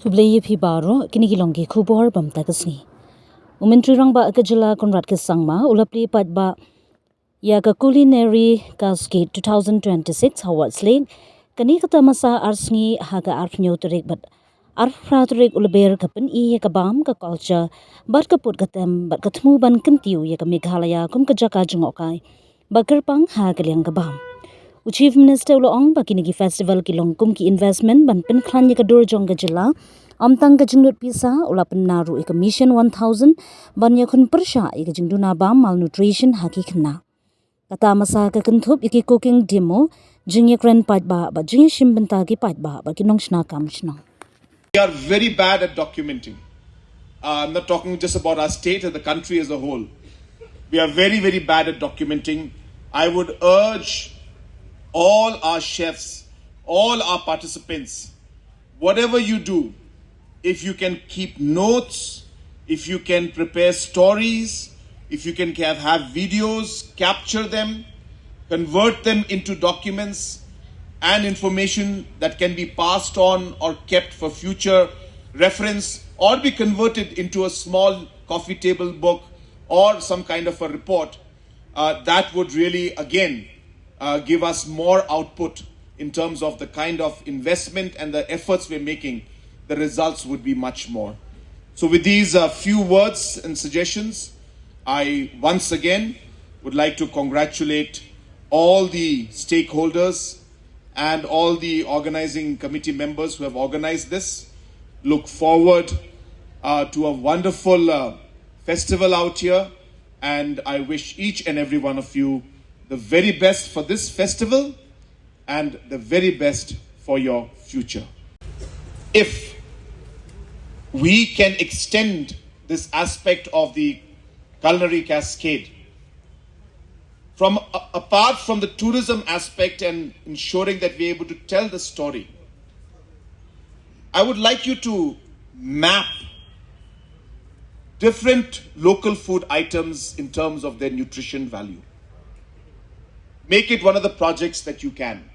Kublai phi baro kini kilongi khubor bam takasni. Umentri rangba akajala konrat ke sangma ulapli patba ya ka Culinary Cascade 2026 awards link kani ka Tamasa arsngi haga arpnyotorik bat arfratorik ulber kapen I ka bam ka culture bat ka put katem bat kathmu ban kentiu ya ka Meghalaya kum ka jaka jungokai bakarpang ha ka liang ka bam. Chief Minister Ulong Bakinigi Festival Kilongkum ki investment ban penklan ya kadur jong gajela amtang ka jingnut pisa ulapan naru ika mission 1000 ban yakun persha ika jingduna bam malnutrition haki khna kata masa ka kenthup iki cooking demo jingye kren patba ba jingye shimbenta ki patba ba kinong shna kam shna. We are very bad at documenting. I'm not talking just about our state or the country as a whole. We are very, very bad at documenting. I would urge all our chefs, all our participants, whatever you do, if you can keep notes, if you can prepare stories, if you can have videos, capture them, convert them into documents and information that can be passed on or kept for future reference or be converted into a small coffee table book or some kind of a report, that would really, again, give us more output in terms of the kind of investment and the efforts we're making. The results would be much more. So with these few words and suggestions, I once again would like to congratulate all the stakeholders and all the organizing committee members who have organized this. Look forward to a wonderful festival out here, and I wish each and every one of you the very best for this festival and the very best for your future. If we can extend this aspect of the Culinary Cascade from apart from the tourism aspect and ensuring that we're able to tell the story, I would like you to map different local food items in terms of their nutrition value. Make it one of the projects that you can.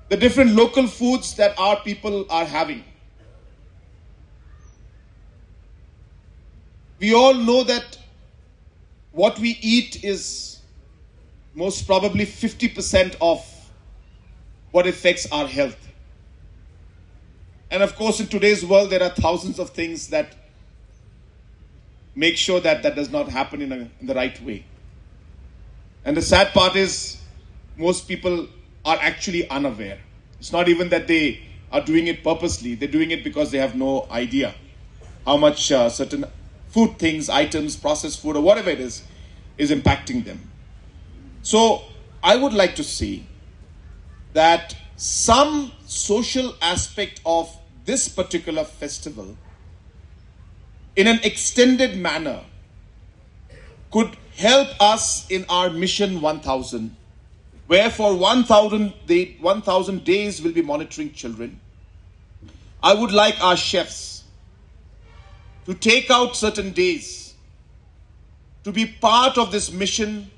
The different local foods that our people are having. We all know that what we eat is most probably 50% of what affects our health. And of course, in today's world, there are thousands of things that make sure that that does not happen in the right way. And the sad part is, most people are actually unaware. It's not even that they are doing it purposely. They're doing it because they have no idea how much certain food things, items, processed food, or whatever it is impacting them. So I would like to see that some social aspect of this particular festival in an extended manner could help us in our mission 1000, where for 1000 days we'll be monitoring children. I would like our chefs to take out certain days to be part of this mission,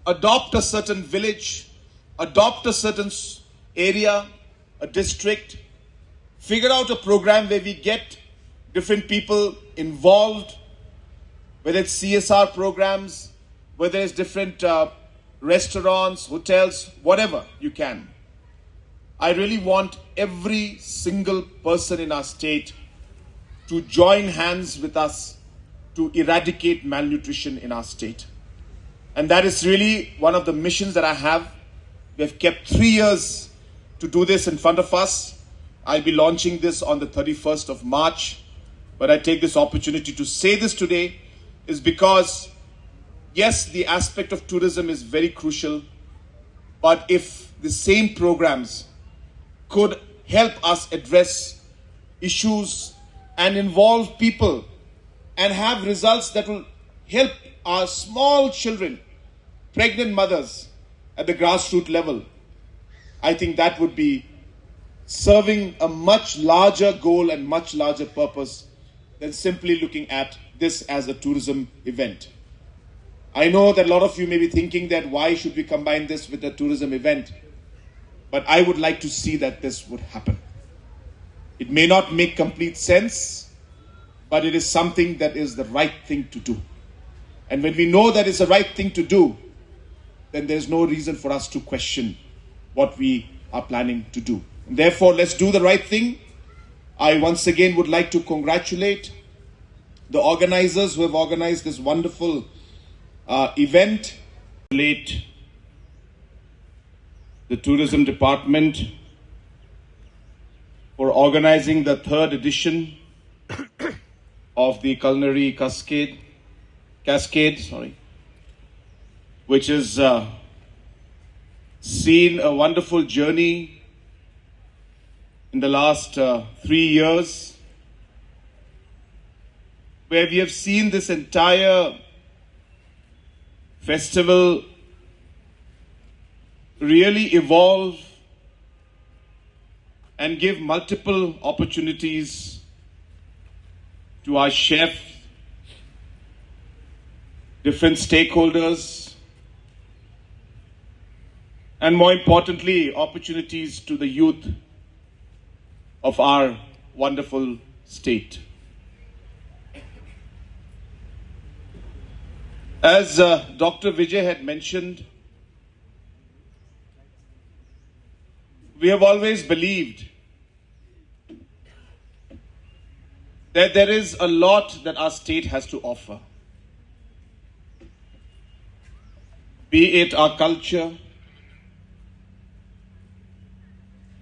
adopt a certain village, adopt a certain area, a district, figure out a program where we get different people involved, whether it's CSR programs, whether it's different restaurants, hotels, whatever you can. I really want every single person in our state to join hands with us to eradicate malnutrition in our state. And that is really one of the missions that I have. We have kept 3 years to do this in front of us. I'll be launching this on the 31st of March. But I take this opportunity to say this today is because, yes, the aspect of tourism is very crucial. But if the same programs could help us address issues and involve people and have results that will help our small children, pregnant mothers at the grassroots level, I think that would be serving a much larger goal and much larger purpose than simply looking at this as a tourism event. I know that a lot of you may be thinking that why should we combine this with a tourism event? But I would like to see that this would happen. It may not make complete sense, but it is something that is the right thing to do. And when we know that it's the right thing to do, then there's no reason for us to question what we are planning to do. And therefore, let's do the right thing. I once again would like to congratulate the organizers who have organized this wonderful event. The tourism department for organizing the third edition of the Culinary Cascade, which has seen a wonderful journey in the last 3 years, where we have seen this entire festival really evolve and give multiple opportunities to our chefs, different stakeholders, and more importantly, opportunities to the youth of our wonderful state. As Dr. Vijay had mentioned, we have always believed that there is a lot that our state has to offer. Be it our culture,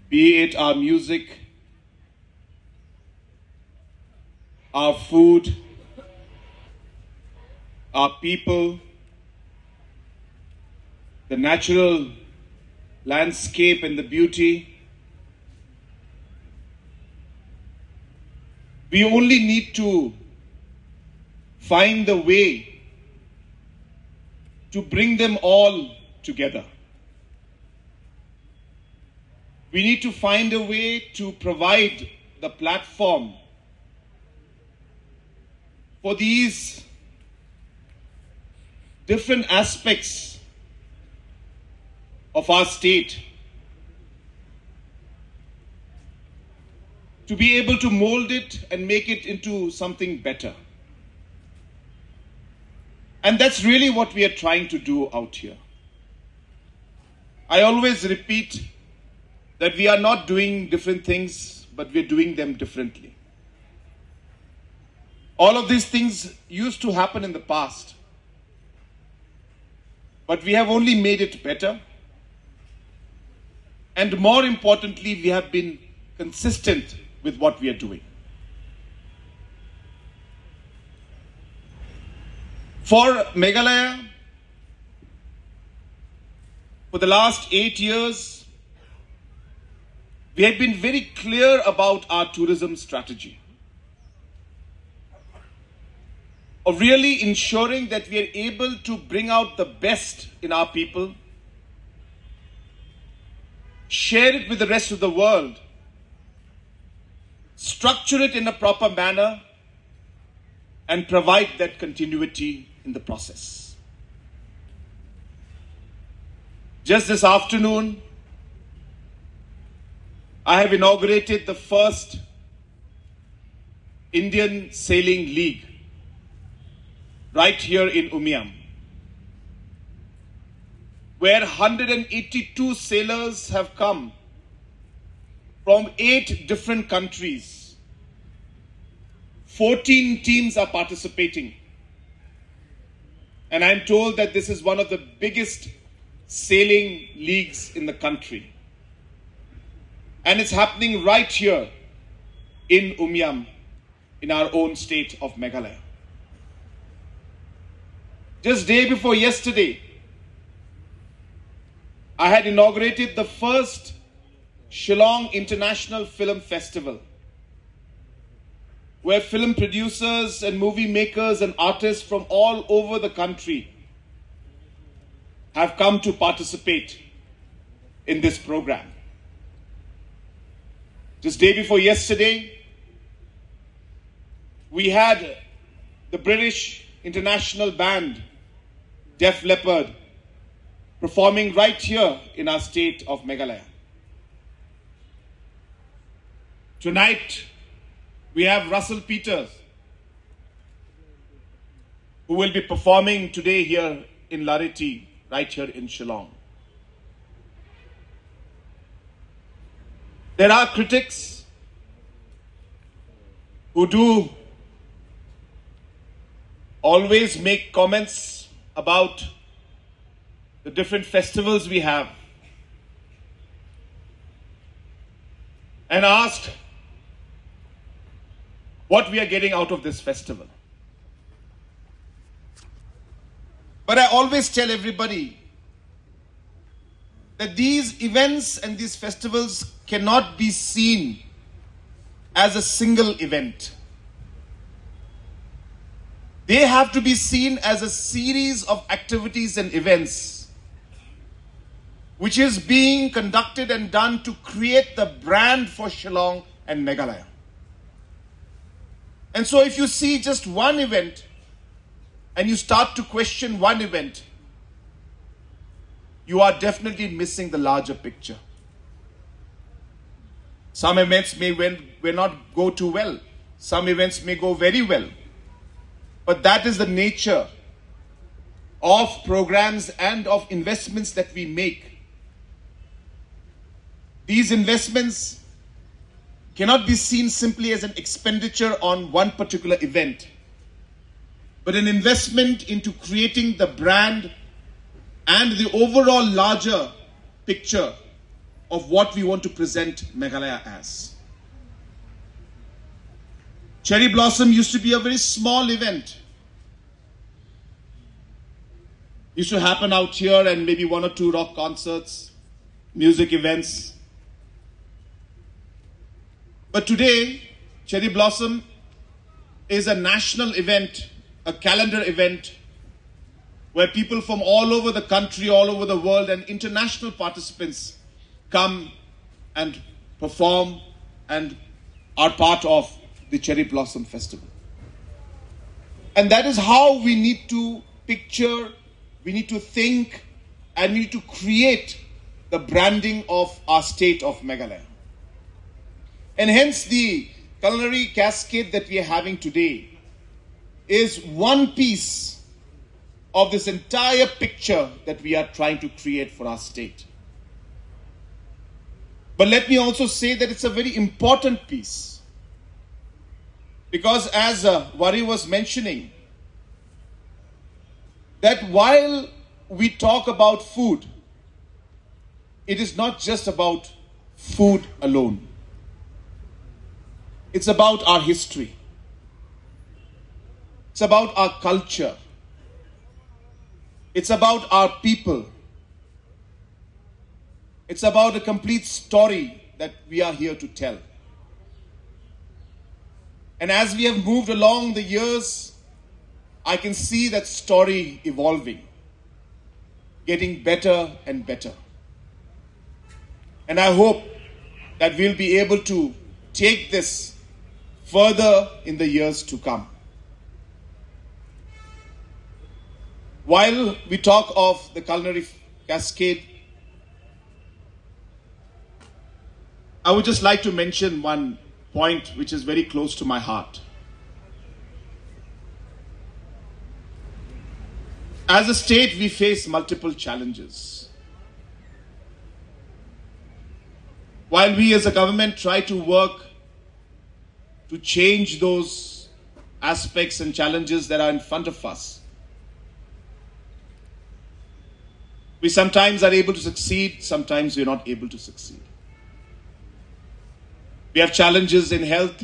be it our music, our food, our people, the natural landscape and the beauty. We only need to find the way to bring them all together. We need to find a way to provide the platform for these different aspects of our state to be able to mold it and make it into something better. And that's really what we are trying to do out here. I always repeat that we are not doing different things, but we're doing them differently. All of these things used to happen in the past, but we have only made it better. And more importantly, we have been consistent with what we are doing. For Meghalaya, for the last 8 years, we have been very clear about our tourism strategy of really ensuring that we are able to bring out the best in our people, share it with the rest of the world, structure it in a proper manner, and provide that continuity in the process. Just this afternoon, I have inaugurated the first Indian Sailing League right here in Umiam, where 182 sailors have come from 8 different countries. 14 teams are participating. And I'm told that this is one of the biggest sailing leagues in the country. And it's happening right here in Umiam, in our own state of Meghalaya. Just day before yesterday, I had inaugurated the first Shillong International Film Festival, where film producers and movie makers and artists from all over the country have come to participate in this program. Just day before yesterday, we had the British International Band, Def Leppard, performing right here in our state of Meghalaya. Tonight, we have Russell Peters, who will be performing today here in Lariti, right here in Shillong. There are critics who do always make comments about the different festivals we have and ask what we are getting out of this festival. But I always tell everybody that these events and these festivals cannot be seen as a single event. They have to be seen as a series of activities and events which is being conducted and done to create the brand for Shillong and Meghalaya. And so if you see just one event and you start to question one event, you are definitely missing the larger picture. Some events may not go too well. Some events may go very well. But that is the nature of programs and of investments that we make. These investments cannot be seen simply as an expenditure on one particular event, but an investment into creating the brand and the overall larger picture of what we want to present Meghalaya as. Cherry Blossom used to be a very small event. Used to happen out here and maybe one or two rock concerts, music events. But today, Cherry Blossom is a national event, a calendar event, where people from all over the country, all over the world, and international participants come and perform and are part of the Cherry Blossom Festival. And that is how we need to picture, we need to think, and we need to create the branding of our state of Meghalaya. And hence the Culinary Cascade that we are having today is one piece of this entire picture that we are trying to create for our state. But let me also say that it's a very important piece, because as Vari was mentioning, that while we talk about food, it is not just about food alone. It's about our history. It's about our culture. It's about our people. It's about a complete story that we are here to tell. And as we have moved along the years, I can see that story evolving, getting better and better. And I hope that we'll be able to take this further in the years to come. While we talk of the Culinary Cascade, I would just like to mention one point which is very close to my heart. As a state, we face multiple challenges. While we as a government try to work to change those aspects and challenges that are in front of us, we sometimes are able to succeed, sometimes we're not able to succeed. We have challenges in health,